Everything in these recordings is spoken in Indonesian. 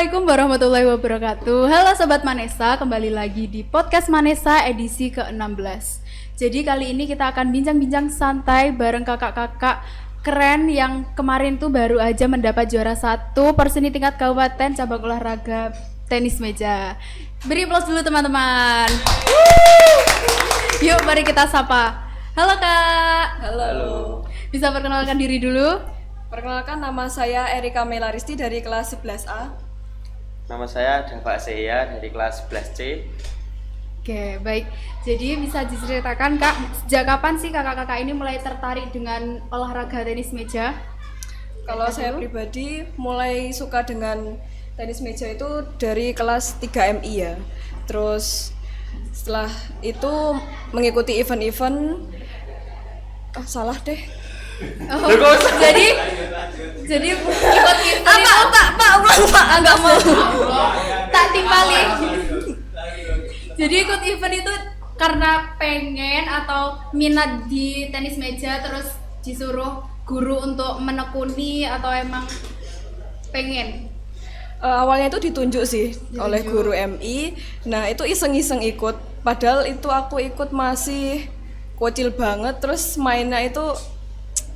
Assalamualaikum warahmatullahi wabarakatuh. Halo Sobat Manesa, kembali lagi di podcast Manesa edisi ke-16. Jadi kali ini kita akan bincang-bincang santai bareng kakak-kakak keren yang kemarin tuh baru aja mendapat juara 1 Perseni tingkat kabupaten cabang olahraga tenis meja. Beri aplaus dulu teman-teman. Yuk mari kita sapa. Halo Kak. Halo. Bisa perkenalkan diri dulu? Perkenalkan, nama saya Erika Melaristi dari kelas 11A. Nama saya Dava Seya dari kelas 11C. Oke, baik. Jadi bisa diceritakan Kak, sejak kapan sih kakak-kakak ini mulai tertarik dengan olahraga tenis meja? Kalau saya pribadi mulai suka dengan tenis meja itu dari kelas 3 MI ya. Terus setelah itu mengikuti event-event salah deh. Oh, jadi ikut event itu Pak, enggak mau. tak timpali. Jadi ikut event itu karena pengen atau minat di tenis meja terus disuruh guru untuk menekuni atau emang pengen? Awalnya itu ditunjuk sih oleh guru MI. Nah, itu iseng-iseng ikut. Padahal itu aku ikut masih kecil banget, terus mainnya itu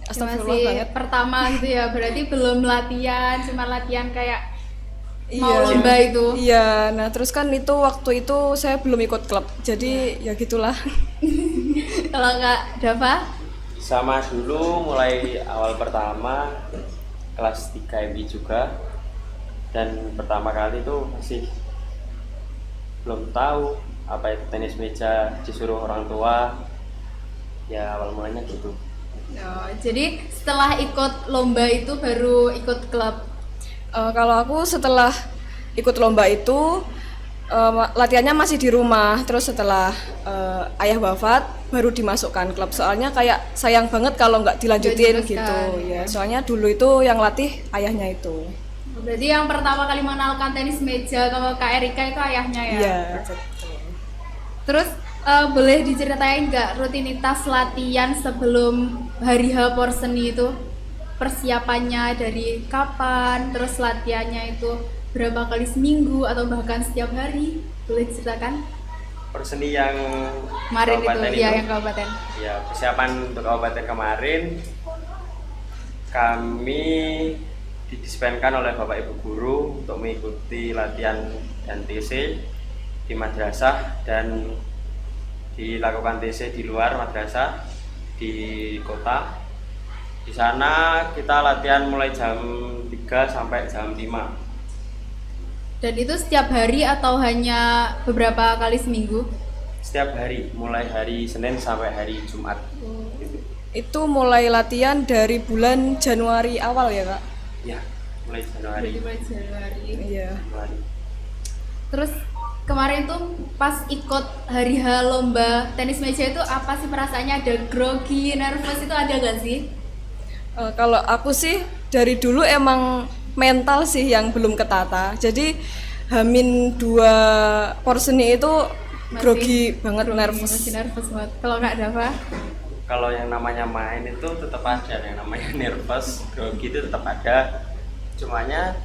astagfirullah Masih banget. pertama gitu ya, berarti belum latihan, cuma latihan kayak mau Iya. lomba itu. Iya, nah terus kan itu waktu itu saya belum ikut klub, jadi ya gitulah. Kalau Kak Dava? Sama dulu mulai awal pertama kelas 3 MI juga. Dan pertama kali itu masih belum tahu apa itu tenis meja, disuruh orang tua. Ya awal mulanya gitu. Oh, jadi setelah ikut lomba itu baru ikut klub. Kalau aku setelah ikut lomba itu latihannya masih di rumah, terus setelah ayah wafat baru dimasukkan klub. Soalnya kayak sayang banget kalau nggak dilanjutin Nggak gitu diteruskan. ya. Soalnya dulu itu yang latih ayahnya itu. Berarti yang pertama kali mengenalkan tenis meja ke Kak Erika itu ayahnya ya? Iya. Terus boleh diceritain nggak rutinitas latihan sebelum hari H Porseni itu? Persiapannya dari kapan, terus latihannya itu berapa kali seminggu atau bahkan setiap hari? Boleh diceritakan? Perseni yang Kemarin itu, kabupaten ya yang kabupaten. Ya, persiapan untuk kabupaten kemarin kami didispenkan oleh Bapak Ibu Guru untuk mengikuti latihan dan TC di madrasah dan dilakukan TC di luar madrasah di kota. Di sana kita latihan mulai jam 3 sampai jam 5. Dan itu setiap hari atau hanya beberapa kali seminggu? Setiap hari, mulai hari Senin sampai hari Jumat. Gitu. Itu mulai latihan dari bulan Januari awal ya, Kak? Ya, mulai Januari. Mulai Januari. Iya. Januari. Terus kemarin tuh pas ikut hari H lomba tenis meja itu apa sih perasaannya? Ada grogi, nervous itu ada gak sih? Kalau aku sih dari dulu emang mental sih yang belum ketata. Jadi Hamin 2 Porseni itu grogi banget, nervous. Masih nervous banget. Kalau Kak Dava? Kalau yang namanya main itu tetap ada, yang namanya nervous, grogi itu tetap ada. Cumanya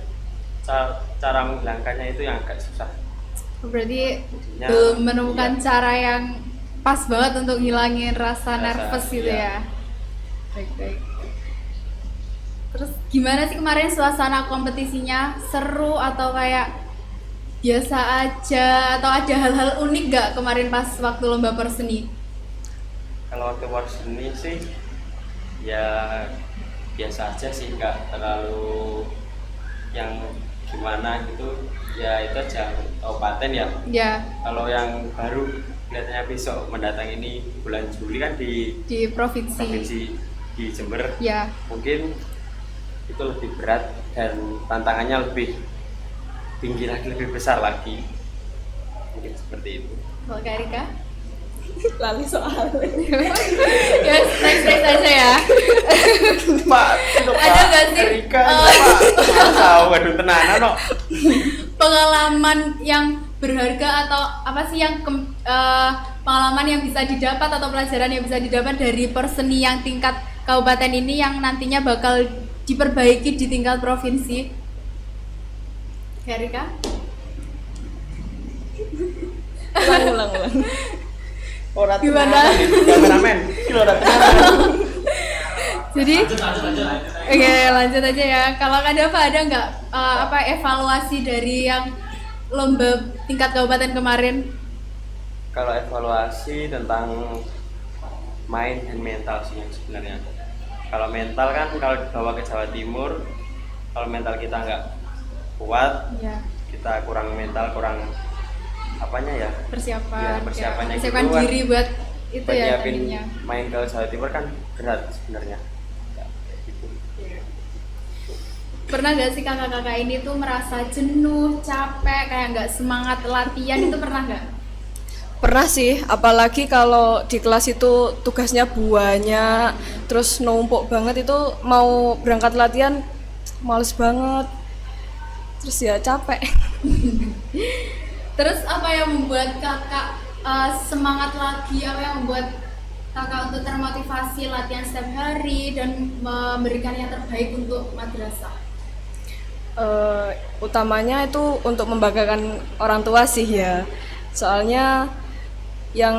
cara menghilangkannya itu yang agak susah. Berarti Jadinya, belum menemukan iya. cara yang pas banget untuk ngilangin rasa Rasa, nervous gitu iya. ya. Baik. Terus gimana sih kemarin suasana kompetisinya? Seru atau kayak biasa aja? Atau ada hal-hal unik gak kemarin pas waktu lomba perseni? Kalau waktu Porseni sih ya biasa aja sih, nggak terlalu yang gimana gitu. Ya itu aja kabupaten ya. Ya, Kalau yang baru kelihatannya besok mendatang ini bulan Juli kan di di provinsi. provinsi di Jember. Ya, Mungkin itu lebih berat dan tantangannya lebih tinggi lagi, lebih besar lagi. Mungkin seperti itu. kalau Kak Erika? Lali soal. Ya, next aja ya. Pak, Ada nggak sih? Erika, Pak. Tahu, aduh tenanan no. Pengalaman yang berharga atau apa sih yang pengalaman yang bisa didapat atau pelajaran yang bisa didapat dari perseni yang tingkat kabupaten ini yang nantinya bakal diperbaiki di tingkat provinsi? Kak Rika? Ulang. Ora Gimana? Kameramen. Ora Jadi oke, lanjut aja ya. Kalau ada nggak evaluasi dari yang lomba tingkat kabupaten kemarin? Kalau evaluasi tentang main dan mental sih yang sebenarnya. Kalau mental kan kalau dibawa ke Jawa Timur, kalau mental kita nggak kuat, Ya, kita kurang mental, kurang apanya ya? persiapan. Ya, persiapannya Persiapan gitu kan. diri buat itu Buat ya nyiapin tadinya. main ke Jawa Timur kan berat sebenarnya. Ya, kayak gitu. Pernah nggak sih kakak-kakak ini tuh merasa jenuh, capek, kayak nggak semangat latihan itu pernah nggak? Pernah sih, apalagi kalau di kelas itu tugasnya banyak, terus numpuk banget, itu mau berangkat latihan males banget, terus ya capek. Terus apa yang membuat kakak semangat lagi? Apa yang membuat kakak untuk termotivasi latihan setiap hari dan memberikan yang terbaik untuk madrasah? Utamanya itu untuk membanggakan orang tua sih ya, soalnya yang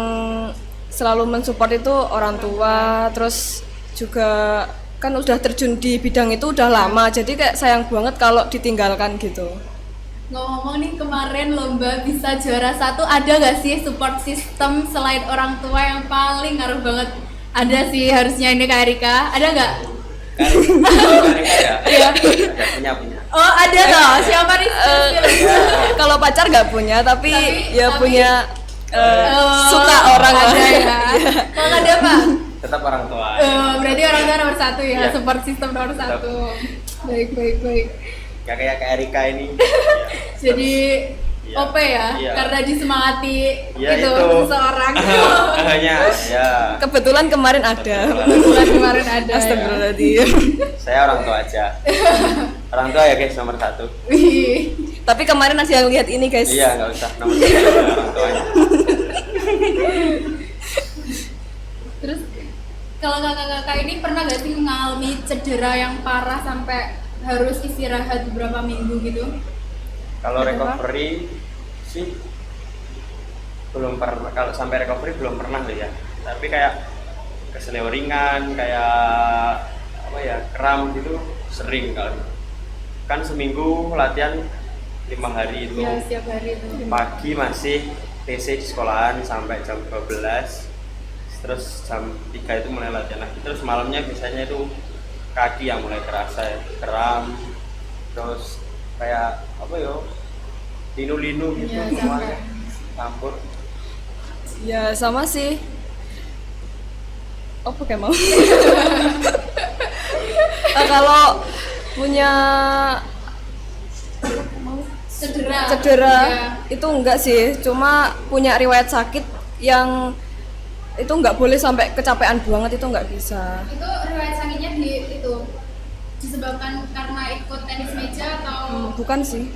selalu mensupport itu orang tua, terus juga kan udah terjun di bidang itu udah lama, jadi kayak sayang banget kalau ditinggalkan gitu. Ngomong-ngomong nih, kemarin lomba bisa juara 1, ada gak sih support system selain orang tua yang paling ngaruh banget? Ada sih harusnya, ini Kak Rika, ada gak? Karika ya? Iya. Punya. Oh ada toh, siapa nih? Kalau pacar nggak punya, tapi ya tapi- punya suka Oh, orang ada lah. ya. Kalau nggak ada apa? Tetap orang tua. Berarti orang tua nomor 1 ya, Iya. support system nomor 1. Tetap. Baik. Ya kayak Kak Erika ini. Jadi Iya. OP ya, Iya. karena disemangati Iya, itu itu. seseorang. Hanya ya. Kebetulan kemarin ada. Bulan kemarin ada. Ya. Astagfirullahaladzim. Saya orang tua aja. Orang tua ya guys nomor 1. Wih. Tapi kemarin masih yang lihat ini guys. Iya nggak usah nomor 1 orang tuanya. Terus kalau kakak-kakak ini pernah gak sih mengalami cedera yang parah sampai harus istirahat beberapa minggu gitu? Kalau Ada recovery sih belum pernah. Kalau sampai recovery belum pernah loh ya. Tapi kayak keselioringan, kayak apa ya, kram gitu sering kali. Kan seminggu latihan 5 hari itu. Ya, setiap hari itu. Pagi masih TC di sekolahan sampai jam 12. Terus jam 3 itu mulai latihan lagi. Terus malamnya biasanya itu kaki yang mulai kerasa ya, kram. Terus kayak apa ya, linu-linu gitu Iya, semuanya capek. campur. Ya sama sih. Apa kayak mau? Kalau punya cedera Ya. itu enggak sih, cuma punya riwayat sakit yang itu enggak boleh sampai kecapean banget, itu enggak bisa. Itu riwayat sakitnya disebabkan karena ikut tenis meja atau Bukan sih.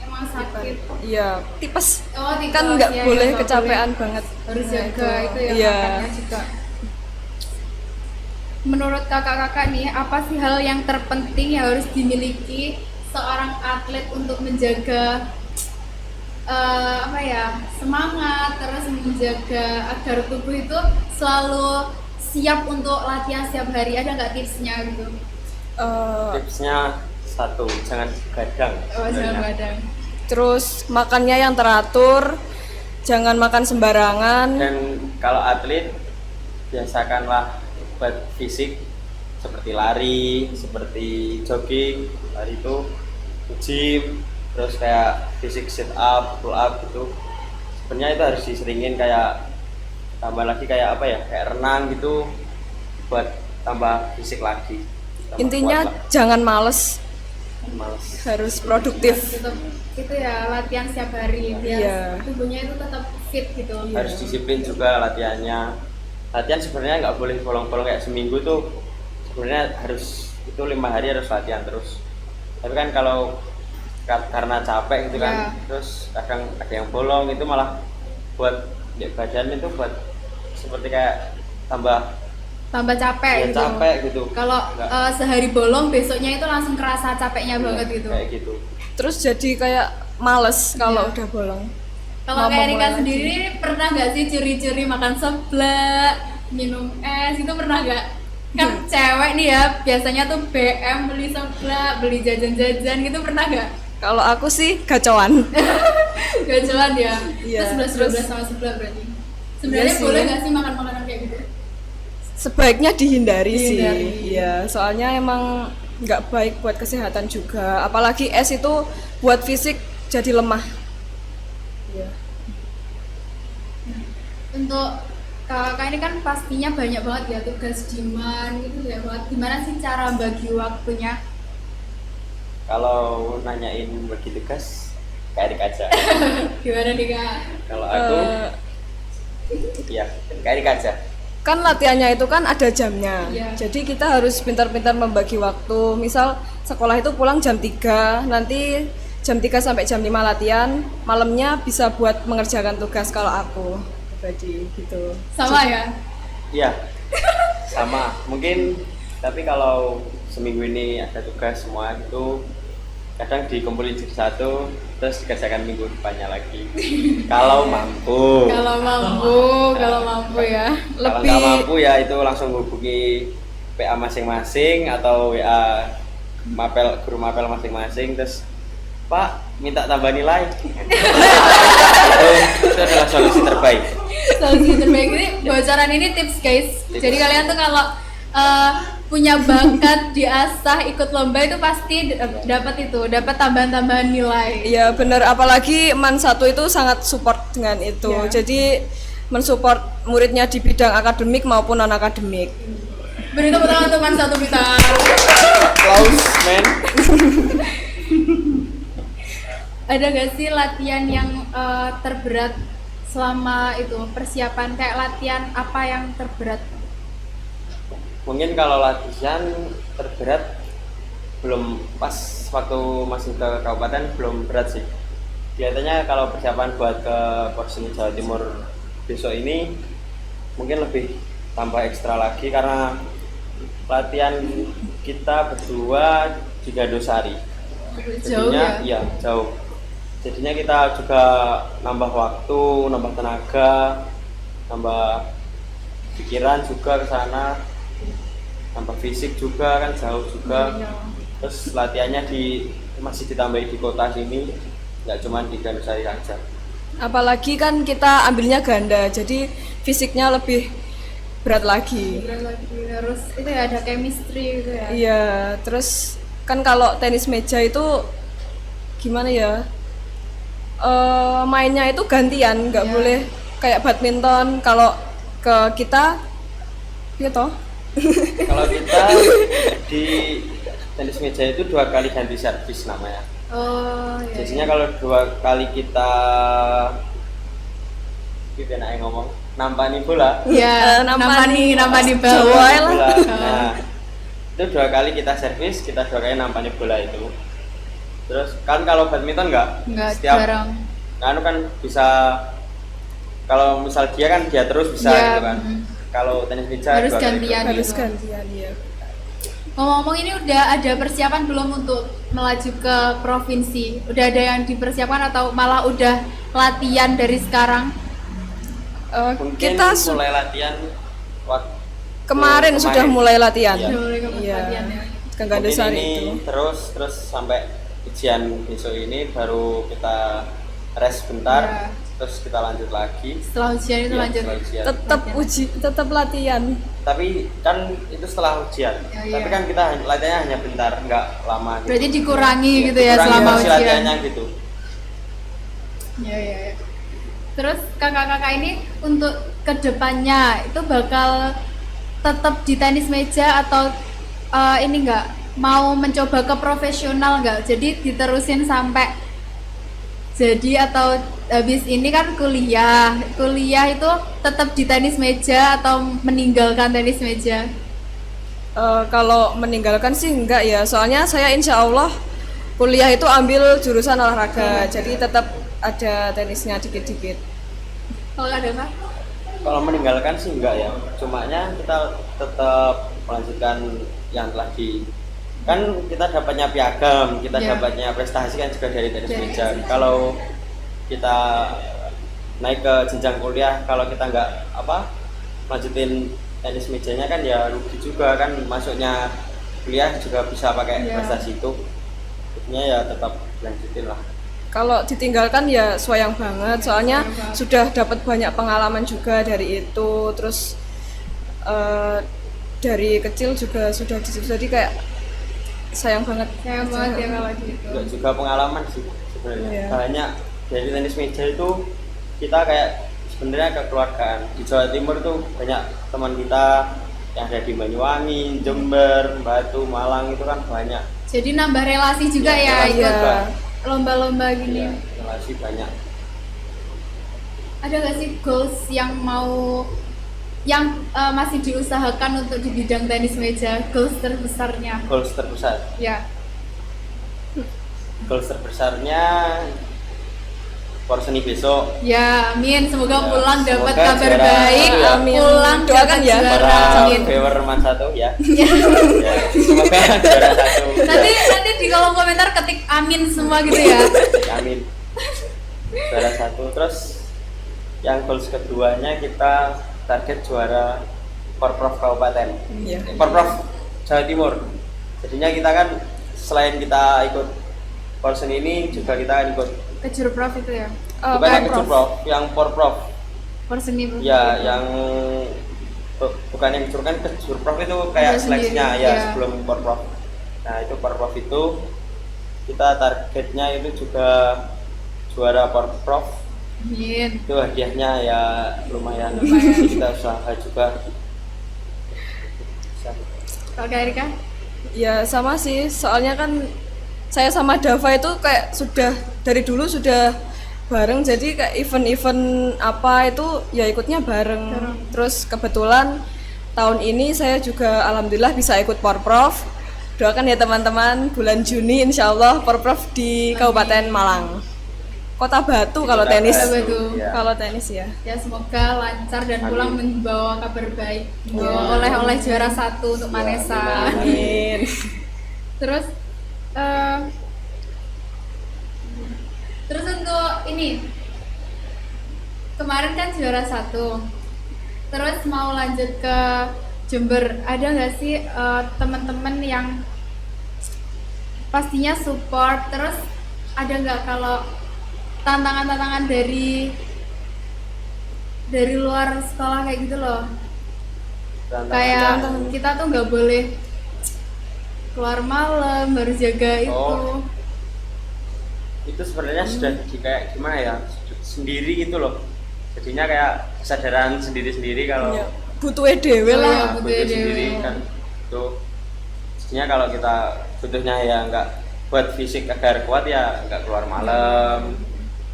emang sakit? Iya, tipes. Oh, tipes, Kan nggak ya, boleh ya, nggak kecapean boleh. banget. Harus Nah, jaga itu ya, Iya. makannya juga. Menurut kakak-kakak nih, apa sih hal yang terpenting yang harus dimiliki seorang atlet untuk menjaga semangat, terus menjaga agar tubuh itu selalu siap untuk latihan setiap hari? Ada nggak tipsnya gitu? Tipsnya 1, jangan gadang. Oh, jangan sebenarnya. badan. Terus makannya yang teratur, jangan makan sembarangan. Dan kalau atlet biasakanlah buat fisik seperti lari, seperti jogging, lari itu gym, terus kayak fisik sit up, pull up gitu. Sebenarnya itu harus diseringin, kayak tambah lagi kayak apa ya, kayak renang gitu buat tambah fisik lagi. Tambah Intinya kuat lah. jangan males, Males. harus produktif. Tetap itu ya, latihan setiap hari biar Iya. tubuhnya itu tetap fit gitu. Harus disiplin juga latihannya. Latihan sebenarnya nggak boleh bolong-bolong, kayak seminggu tuh sebenarnya harus itu 5 hari harus latihan terus. Tapi kan kalau karena capek gitu kan, Ya. terus kadang ada yang bolong, itu malah buat badan itu buat seperti kayak tambah capek ya, gitu. capek gitu. Kalau Nggak- sehari bolong besoknya itu langsung kerasa capeknya Iya, banget gitu. Kayak gitu. terus jadi kayak males kalau udah bolong. Kalau Mau kayak Rika memulai lagi. sendiri pernah nggak sih curi-curi makan seblak, minum es itu pernah nggak? Kan cewek nih ya biasanya tuh BM beli seblak, beli jajan-jajan gitu pernah nggak? Kalau aku sih gacoan. Gajelan ya. Iya, Terus 11-12 sama seblak berarti. Sebenarnya Iya sih. boleh nggak sih makan makanan kayak gitu? Sebaiknya dihindari Dihindari. sih. Iya, soalnya emang nggak baik buat kesehatan juga. Apalagi es itu buat fisik jadi lemah. Iya. Untuk kakak ini kan pastinya banyak banget ya tugas diman gitu ya banget. Gimana sih cara bagi waktunya? Kalau nanyain bagi tugas kayak aja. Gimana nih kak? Kalau aku ya kayak aja. Kan latihannya itu kan ada jamnya. Iya. Jadi kita harus pintar-pintar membagi waktu. Misal sekolah itu pulang jam 3, nanti jam 3 sampai jam 5 latihan, malamnya bisa buat mengerjakan tugas kalau aku pribadi gitu. Sama ya? Iya, sama. Mungkin tapi kalau seminggu ini ada tugas semua itu kadang dikumpulin jadi satu terus dikerjakan minggu depannya lagi. Kalau mampu. Kalau mampu ya. Kalau nggak mampu ya itu langsung hubungi PA masing-masing atau WA guru mapel masing-masing terus Pak minta tambah nilai. itu adalah solusi terbaik. Solusi terbaik ini bocoran ini tips guys. Jadi kalian tuh kalau punya bakat diasah ikut lomba itu pasti dapat tambahan-tambahan nilai. Iya benar, apalagi MAN 1 itu sangat support dengan itu. Iya. Jadi mensupport muridnya di bidang akademik maupun non akademik. Beri tepuk tangan untuk Man Satu Blitar. Applause, man. Ada gak sih latihan yang terberat selama itu persiapan kayak latihan apa yang terberat? Mungkin kalau latihan terberat belum pas waktu masih ke kabupaten belum berat sih. Kelihatannya kalau persiapan buat ke Porseni Jawa Timur besok ini mungkin lebih tambah ekstra lagi karena latihan kita berdua di Gandosari. Jauh ya? Iya jauh. Jadinya kita juga nambah waktu, nambah tenaga, nambah pikiran juga ke sana. Nambah fisik juga kan jauh juga. Terus latihannya masih ditambahi di kota sini, nggak cuma di Gandusari saja. Apalagi kan kita ambilnya ganda, jadi fisiknya lebih berat lagi. Berat lagi harus itu ya ada chemistry gitu ya. Iya, terus kan kalau tenis meja itu gimana ya? Mainnya itu gantian, nggak Iya. boleh kayak badminton. Kalau ke kita, gitu. Kalau kita di tenis meja itu 2 kali ganti servis namanya. Oh iya. Biasanya kalau 2 kali kita enaknya ngomong nampani bola. Iya, nampani bawah. Jawa ya lah. Bola. Nah, itu 2 kali kita servis, kita 2 kali nampani bola itu. Terus kan kalau badminton enggak Jarang. Anu kan bisa kalau misal dia kan dia terus bisa Iya, gitu kan. Kalau tenis meja Harus 2 kali gantian. Harus gitu. gantian ya. Ngomong-ngomong ini udah ada persiapan belum untuk melaju ke provinsi? Udah ada yang dipersiapkan atau malah udah latihan dari sekarang? Mungkin Kita mulai latihan waktu kemarin sudah mulai latihan. Iya. Udah mulai ke Iya. latihan ya? Ke Mungkin Gandusari ini itu. terus sampai ujian besok ini baru kita rest bentar, Iya. terus kita lanjut lagi. Setelah ujian itu Iya, lanjut. setelah ujian. Tetap latihan. Tapi kan itu setelah ujian. Oh, iya. Tapi kan kita latihannya hanya bentar, nggak lama. Gitu. Berarti dikurangi Iya, gitu ya dikurangi selama porsi ujian. latihannya gitu. Iya, iya, iya. Terus kakak-kakak ini untuk kedepannya itu bakal tetap di tenis meja atau ini enggak mau mencoba ke profesional enggak? Jadi diterusin sampai jadi atau habis ini kan kuliah itu tetap di tenis meja atau meninggalkan tenis meja? Kalau meninggalkan sih enggak ya, soalnya saya insya Allah kuliah itu ambil jurusan olahraga, jadi tetap ada tenisnya dikit-dikit. Kalau ada apa? Kalau meninggalkan sih enggak ya, cumanya kita tetap melanjutkan yang telah kan kita dapatnya piagam, kita Ya. dapatnya prestasi kan juga dari tenis Dari meja. tenis meja. Kalau kita naik ke jenjang kuliah, kalau kita nggak lanjutin tenis mejanya kan ya rugi juga kan, masuknya kuliah juga bisa pakai Ya. prestasi itu. Jadinya ya tetap lanjutin lah. Kalau ditinggalkan ya sayang banget, soalnya Sayang banget. sudah dapat banyak pengalaman juga dari itu. Terus dari kecil juga sudah di situ, jadi kayak sayang banget. Sayang banget ya kalau gitu. Juga, juga pengalaman sih sebenarnya. Iya. Banyak dari tenis meja itu kita kayak sebenarnya kekeluargaan. Di Jawa Timur tuh banyak teman kita yang ada di Banyuwangi, Jember, Batu, Malang itu kan banyak. Jadi nambah relasi juga Iya, ya relasi ikut juga. lomba-lomba gini. Iya, relasi banyak. Ada nggak sih goals yang masih diusahakan untuk di bidang tenis meja, goals terbesarnya? Goals terbesar. Ya, Goals terbesarnya Porseni besok. ya, amin. Semoga Ya, pulang dapat semoga kabar juara. baik, Ya. Amin. pulang Doakan dapat ya. juara. Para Amin. viewer Man 1 ya. Ya, semoga juara 1. Nanti di kolom komentar ketik amin semua gitu ya. Amin. Juara 1. Terus yang goals keduanya kita target juara Porprov Kabupaten. Iya. Porprov Jawa Timur. Jadinya kita kan selain kita ikut Porsen ini juga kita ikut Kejur Prof itu ya. bukan yang kecil Prof, yang Porprov. Perseni Prof. Ya, yang bukan yang kecil kan kecil Prof itu kayak Ada sendiri, seleksinya ya ya. sebelum Porprov. Nah, itu Porprov itu kita targetnya itu juga juara Porprov. Amin. Itu hadiahnya ya lumayan. Lumayan. Kita usaha juga. Kalau Kak Erika? Ya sama sih, soalnya kan saya sama Dava itu kayak sudah dari dulu sudah bareng, jadi kayak event-event apa itu ya ikutnya bareng. Terus kebetulan tahun ini saya juga alhamdulillah bisa ikut Porprov. Doakan ya teman-teman, bulan Juni insya Allah Porprov di Kabupaten Malang, Kota Batu kalau Kota tenis. Batu. Ya. Kalau tenis ya. Ya semoga lancar dan Amin. pulang membawa kabar baik, membawa Ya. oleh-oleh juara 1 untuk Manesa. Amin. Terus terus untuk ini kemarin kan juara 1, terus mau lanjut ke Jember, ada nggak sih teman-teman yang pastinya support, terus ada nggak kalau tantangan-tantangan dari luar sekolah kayak gitu loh, kayak kita tuh nggak boleh keluar malam, harus jaga itu. Oh. Itu sebenarnya sudah kayak gimana ya, sendiri gitu loh. Jadinya kayak kesadaran sendiri-sendiri kalau Ya, butuh dewe Oh, lah. iya. butuh butuh sendiri dewe. kan itu. Jadinya kalau kita butuhnya ya nggak buat fisik agar kuat ya nggak keluar malam,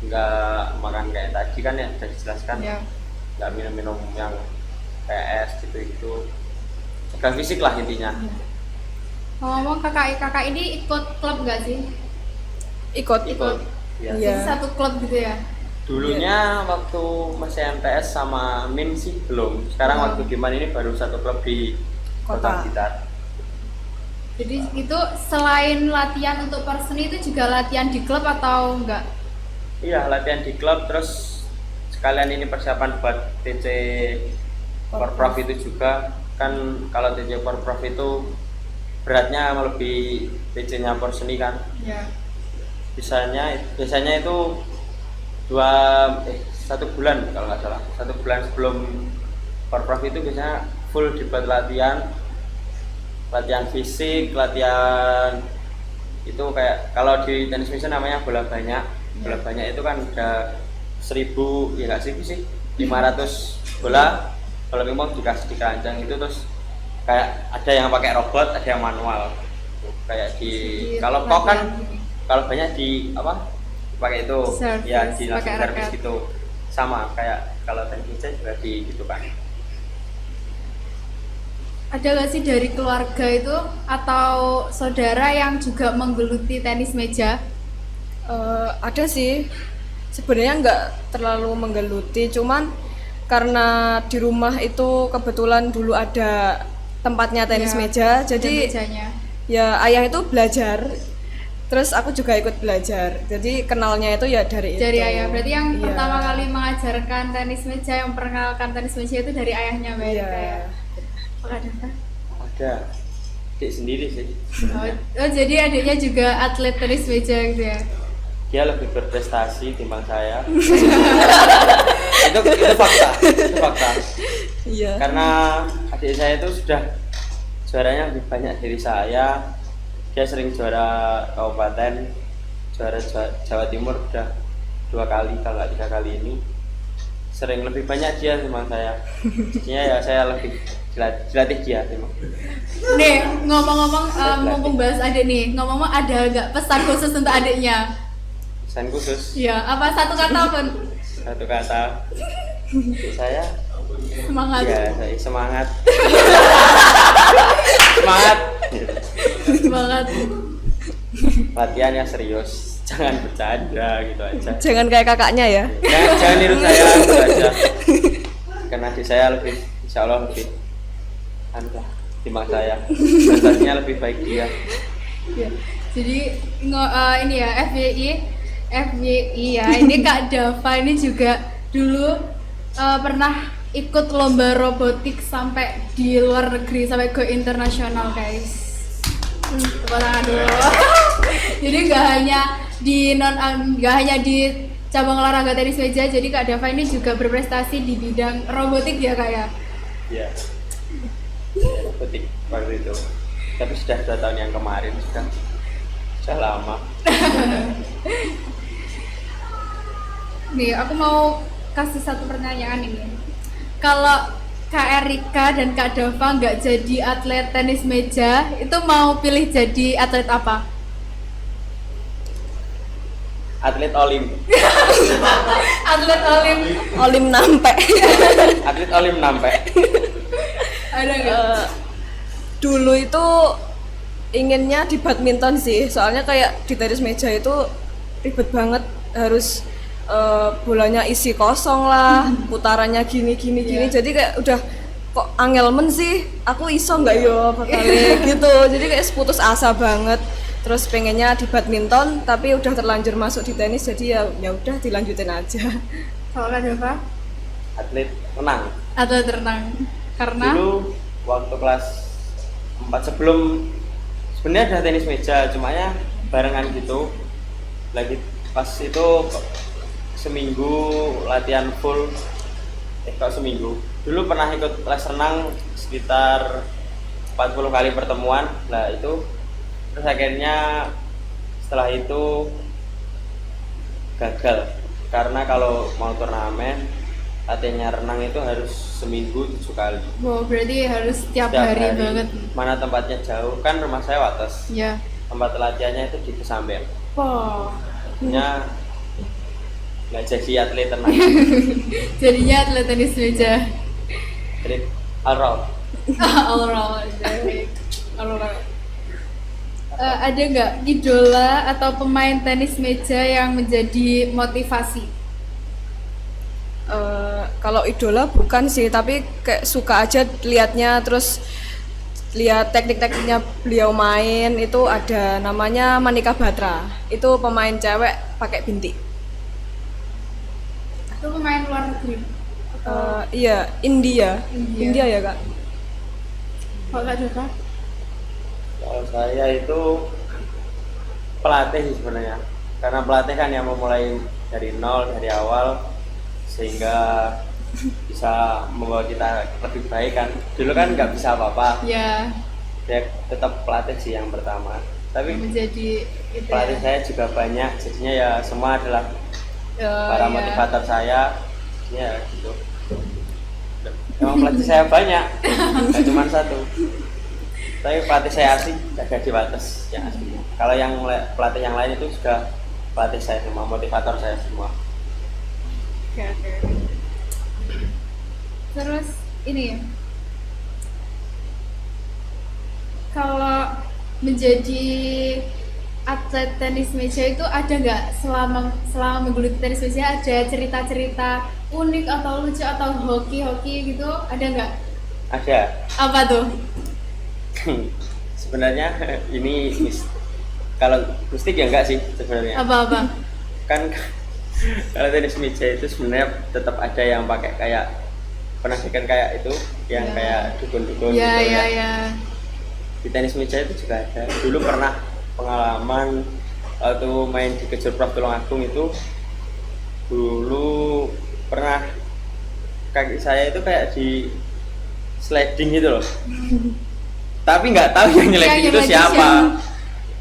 nggak makan kayak tadi kan ya sudah dijelaskan, Ya. nggak minum-minum yang kayak es gitu-gitu. Jaga fisik lah intinya. Ngomong kakak ini ikut klub nggak sih? Ikut. Ikut. Ya. Iya. Jadi satu klub gitu ya? Dulunya waktu masih MTS sama MIN sih belum. Sekarang Oh. waktu Giman ini baru satu klub di Kota. Kota Blitar. Jadi itu selain latihan untuk person itu juga latihan di klub atau enggak? Iya, latihan di klub terus sekalian ini persiapan buat TC Porprov itu juga. Kan kalau TC Porprov itu beratnya melebihi TC-nya Porseni kan. Ya. Biasanya itu 1 bulan kalau nggak salah, 1 bulan sebelum Porprov itu biasanya full dibuat latihan fisik, latihan itu kayak kalau di tenis meja namanya bola banyak. Bola banyak itu kan udah 1000, ya nggak 1000 sih, 500 bola. Kalau pingpong dikasih di keranjang itu terus kayak ada yang pakai robot, ada yang manual. Kayak di kalau kok kan kalau banyak di apa pakai itu Service, ya di langsung pakai servis raket. gitu, sama kayak kalau tenis meja juga di gitu kan. Ada nggak sih dari keluarga itu atau saudara yang juga menggeluti tenis meja? Ada sih, sebenarnya nggak terlalu menggeluti, cuman karena di rumah itu kebetulan dulu ada tempatnya tenis Ya, meja, ada jadi mejanya. ya ayah itu belajar, terus aku juga ikut belajar. Jadi kenalnya itu ya dari itu. Dari ayah. Berarti yang Iya. pertama kali mengajarkan tenis meja, yang memperkenalkan tenis meja itu dari ayahnya Mbak Iya. Erika ya. Apakah ada? Ada adik sendiri sih. Oh, jadi adiknya juga atlet tenis meja gitu ya. Dia lebih berprestasi timbang saya. itu fakta, itu fakta. Iya. Karena adik saya itu sudah juaranya lebih banyak dari saya. Dia sering juara kabupaten, juara Jawa Timur udah 2 kali kalau nggak 3 kali ini. Sering lebih banyak dia timbang saya. Jadinya ya saya lebih dilatih dia timbang. Nih, ngomong-ngomong mumpung bahas adik nih, ngomong-ngomong ada nggak pesan khusus untuk adiknya? Pesan khusus, Ya, apa satu kata pun? satu kata untuk saya, Semangat. ya saya semangat. Semangat. Semangat. Latihan yang serius, jangan bercanda gitu aja. Jangan kayak kakaknya ya. Jangan niru saya gitu aja. Karena di saya lebih, insya Allah lebih timbang saya. Prestasinya lebih baik dia. Ya. Jadi ini ya FYI ya. Ini Kak Dava ini juga dulu pernah ikut lomba robotik sampai di luar negeri, sampai go internasional guys. Tepuk tangan dulu. Jadi nggak hanya di cabang olahraga tenis meja, jadi Kak Dava ini juga berprestasi di bidang robotik ya Kak ya. Iya. Robotik waktu itu. Tapi sudah 2 tahun yang kemarin sudah lama. Nih, aku mau kasih satu pertanyaan ini. Kalau Kak Erika dan Kak Dava nggak jadi atlet tenis meja, itu mau pilih jadi atlet apa? Atlet olim. Atlet olim. Olim nampe. Atlet olim nampe. Ada nggak? Dulu itu inginnya di badminton sih, soalnya kayak di tenis meja itu ribet banget, harus bolanya isi kosong lah, putarannya gini, jadi kayak udah kok angelmen sih, aku iso nggak yo bakal gitu, jadi kayak putus asa banget. Terus pengennya di badminton, tapi udah terlanjur masuk di tenis, jadi ya udah dilanjutin aja. Kalau Kak Dava? Atlet renang. Atlet renang. Karena? Dulu waktu kelas 4 sebelum sebenarnya ada tenis meja, cuma ya barengan gitu. Lagi pas itu seminggu latihan full, kok seminggu. Dulu pernah ikut les renang sekitar 40 kali pertemuan. Lah itu terus akhirnya setelah itu gagal karena kalau mau turnamen latihannya renang itu harus seminggu 7 kali. Wow, berarti harus tiap Setiap hari banget. Mana tempatnya jauh, kan rumah saya Wates. Ya. Tempat latihannya itu di Kesamben. Wow. Jadinya nggak jadi atlet renang. Jadinya atlet tenis meja. Atlet all round. All around. All around. Ada nggak idola atau pemain tenis meja yang menjadi motivasi? Kalau idola bukan sih, tapi kayak suka aja liatnya, terus lihat teknik-tekniknya beliau main. Itu ada namanya Manika Batra, itu pemain cewek pakai bintik. Itu pemain luar negeri? Iya, India ya kak. Kalau Kak Dava? Kalau saya itu pelatih sih sebenarnya, karena pelatih kan yang memulai dari nol, dari awal, sehingga bisa membawa kita lebih baik kan. Dulu kan nggak bisa apa-apa, Ya, ya tetap pelatih sih yang pertama. Tapi menjadi itu pelatih ya. saya juga banyak, jadinya ya semua adalah Oh, para iya. motivator saya, ya gitu. Emang pelatih saya banyak, nggak cuma satu. Tapi pelatih saya asli gak di Wates yang aslinya. Kalau yang pelatih yang lain itu juga pelatih saya semua, motivator saya semua. Oke. Terus ini, kalau menjadi atlet tenis meja itu ada nggak selama menggeluti tenis meja, ada cerita-cerita unik atau lucu atau hoki gitu, ada nggak? Ada. Apa tuh? sebenarnya ini kalau mistik ya enggak sih sebenarnya. Apa-apa? Kan kalau tenis meja itu sebenarnya tetap ada yang pakai kayak pernah kan kayak itu yang Ya. kayak dukun-dukun Ya, gitu ya, kan. ya. Di tenis meja itu juga ada. Dulu pernah pengalaman waktu main di Kejur Prof Tulungagung itu, dulu pernah kaki saya itu kayak di sliding gitu loh. Tapi nggak tahu yang nyeliding itu nyeliding siapa.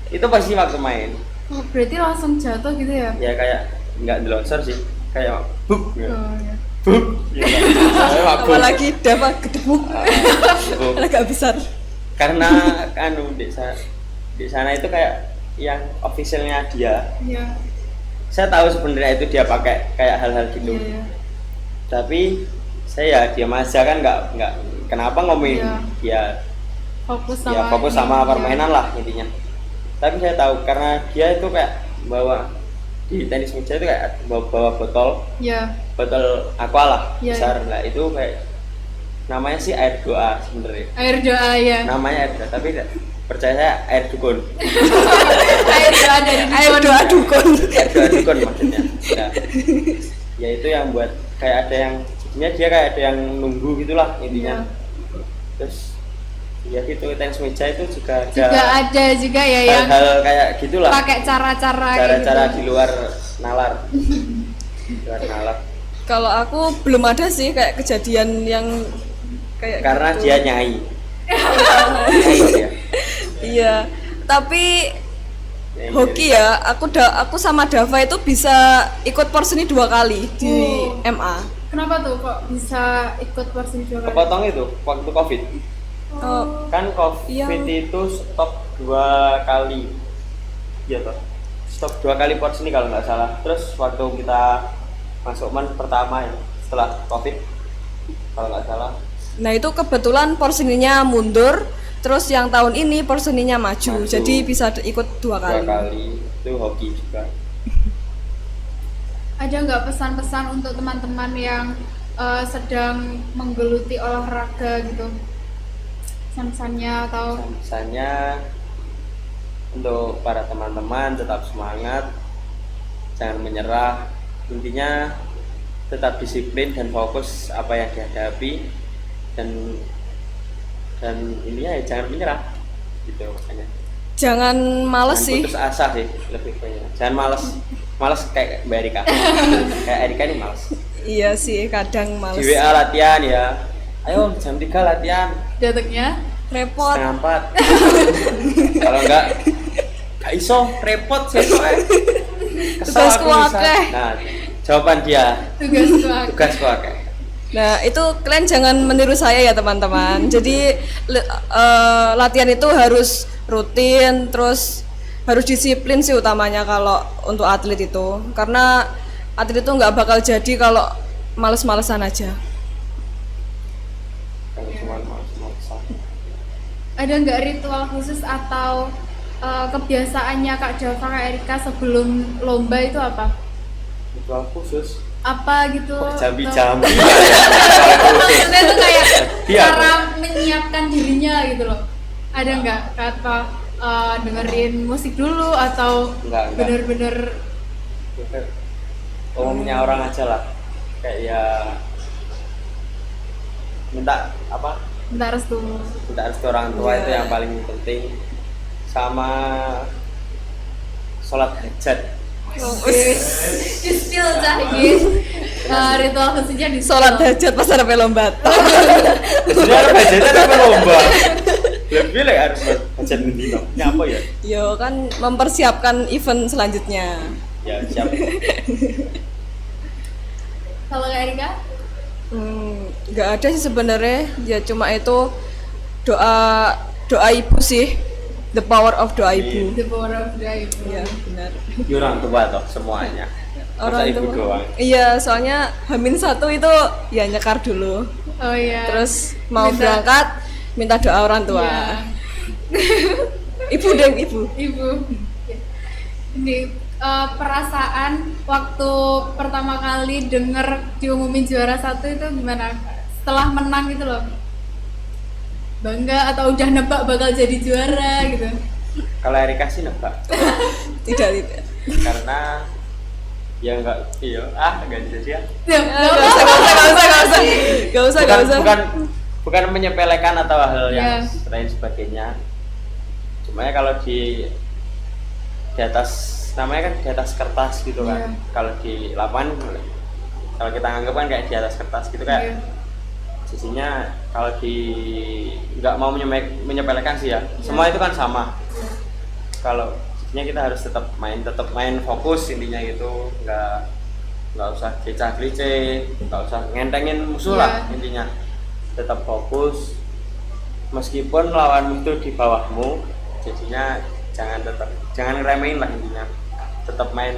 Itu pasti waktu main. Oh, berarti langsung jatuh gitu ya? Ya kayak nggak delonsor sih, kayak buk, gitu. Oh, ya. Buk, gitu. Saya waktu- Apalagi dapat gedebuk. buk. Agak besar. Karena kan di sana itu kayak yang officialnya dia. Iya. Saya tahu sebenarnya itu dia pakai kayak hal-hal gitu. Iya, iya. Tapi saya ya diam aja kan nggak kenapa ngomongin Iya. dia Fokus ya sama fokus ini, sama iya. permainan lah intinya. Tapi saya tahu karena dia itu kayak bawa di tenis meja itu kayak bawa botol Iya. aqua lah Iya, besar lah, itu kayak namanya sih air doa sebenarnya, Air doa ya. namanya air doa tapi percaya saya air dukun. Air doa dari Air doa dukun. Air doa dukun maksudnya. Nah, ya itu yang buat kayak ada yang jadinya dia kayak ada yang nunggu gitulah intinya. Iya. Terus ya gitu, tenis meja itu juga ada Juga ada juga ya yang hal-hal kayak gitulah, pakai cara-cara kayak cara-cara gitu. di luar nalar. Di luar nalar. Kalau aku belum ada sih kayak kejadian yang kayak Karena gitu. dia nyai. Nyai dia. Iya, tapi Nyai hoki dia. ya. Aku sama Dava itu bisa ikut porseni 2 kali di Oh. MA. Kenapa tuh kok bisa ikut porsi juga? Kepotong itu waktu Covid. Oh, Kan Covid Yang- itu stop 2 kali. Iya toh. Stop 2 kali porseni kalau nggak salah. Terus waktu kita masuk pertama ya setelah Covid kalau nggak salah. nah itu kebetulan porseninya mundur. Terus yang tahun ini porseninya maju. Maju. Jadi bisa ikut 2 2 kali. kali itu hoki juga. Ada nggak pesan-pesan untuk teman-teman yang sedang menggeluti olahraga gitu? Pesan-pesannya atau Misalnya untuk para teman-teman tetap semangat, jangan menyerah, intinya tetap disiplin dan fokus apa yang dihadapi, dan ini ya jangan menyerah gitu makanya. Jangan males Jangan sih. putus asa sih lebih banyak, jangan malas kayak Mbak Erika. Kayak Erika ini malas Iya sih, kadang males. di WA latihan ya, ayo jam 3 latihan, jatuhnya? Repot. setengah 4. Kalau enggak iso repot sih. Tugasku akeh. Nah, jawaban dia, Tugasku aku. tugasku akeh. Nah, itu kalian jangan meniru saya ya, teman-teman. Jadi latihan itu harus rutin, terus harus disiplin sih utamanya kalau untuk atlet itu. Karena atlet itu nggak bakal jadi kalau males-malesan aja. Kalau cuma malas-malasan. Ada nggak ritual khusus atau kebiasaannya Kak Dava, Kak Erika sebelum lomba itu apa? Ritual khusus. Apa gitu? Jambi-jambi. Maksudnya itu kayak Iya, cara menyiapkan dirinya gitu loh. Ada nggak kata dengerin musik dulu atau Enggak. bener-bener Umumnya orang aja lah. Kayak ya minta apa? bentar restu? Minta restu orang tua Iya. itu yang paling penting. Sama sholat hajat. Spill cahit. Ritual khususnya di Sholat hajat pas ada lomba. Sebenarnya ada hajatnya tapi lomba. Lebih lah harus hajat mendino. Ini apa ya? Yo kan mempersiapkan event selanjutnya. Ya siap. Kalau Kak Erika? Nggak ada sih sebenarnya. Ya cuma itu doa ibu sih. The power of doa ibu. The power of the ibu. Iya benar. Ya, orang tua toh semuanya. Masa ibu doang. Iya, soalnya H-1 itu ya nyekar dulu. Oh iya. Terus mau Minta- berangkat minta doa orang tua. Iya. Ibu deh, ibu. Ibu. Ini perasaan waktu pertama kali denger diumumin juara 1 itu gimana? Setelah menang gitu loh. bangga atau udah nebak bakal jadi juara gitu? Kalau Erika sih nebak. Tidak. Karena ya enggak jadi ya. Ya, Gak usah. Bukan menyepelekan atau hal yang Ya. lain sebagainya. Cuma ya kalau di atas namanya kan di atas kertas gitu kan. Ya. Kalau di lapangan kalau kita anggap kan kayak di atas kertas gitu kayak Iya. sisinya kalau di nggak mau menyepelekan sih ya. Semua itu kan sama. Kalau sisinya kita harus tetap main fokus intinya gitu, nggak usah gliceh, nggak usah ngentengin musuh lah Iya. intinya. Tetap fokus meskipun lawanmu itu di bawahmu, jadinya jangan remehin lah intinya. Tetap main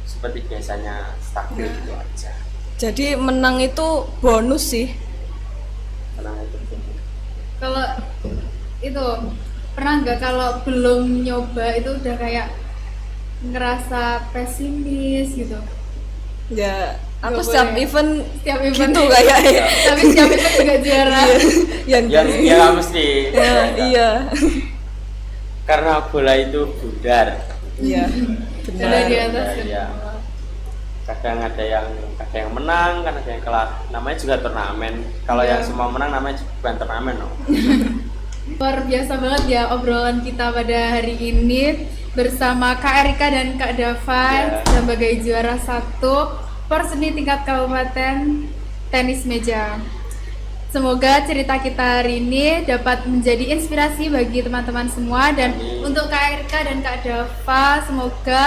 seperti biasanya, stabil gitu aja. Jadi menang itu bonus sih. Tenang itu. Kalau itu pernah nggak kalau belum nyoba itu udah kayak ngerasa pesimis gitu? Ya, aku Nggak setiap boleh. event Setiap event gitu kayaknya. tapi setiap event juga juara. Iya. Ya nggak mesti. Ya, iya. Karena bola itu bundar. Iya. Ada di Benar. atas. Ya. Kadang ada yang menang, kan ada yang kalah. Namanya juga turnamen. Kalau Iya. yang semua menang namanya bukan turnamen, no. Luar biasa banget ya obrolan kita pada hari ini bersama Kak Erika dan Kak Davan Ya. sebagai juara 1 Porseni tingkat kabupaten tenis meja. Semoga cerita kita hari ini dapat menjadi inspirasi bagi teman-teman semua dan Amin. untuk Kak Erika dan Kak Dava semoga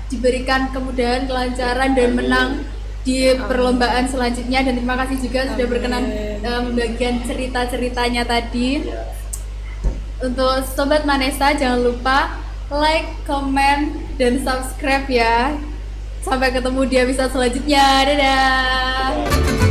diberikan kemudahan, kelancaran dan Amin. menang di perlombaan selanjutnya dan terima kasih juga sudah berkenan membagikan cerita-ceritanya tadi. Ya. Untuk Sobat Manesa jangan lupa like, comment, dan subscribe ya. Sampai ketemu di episode selanjutnya. Dadah. Ya.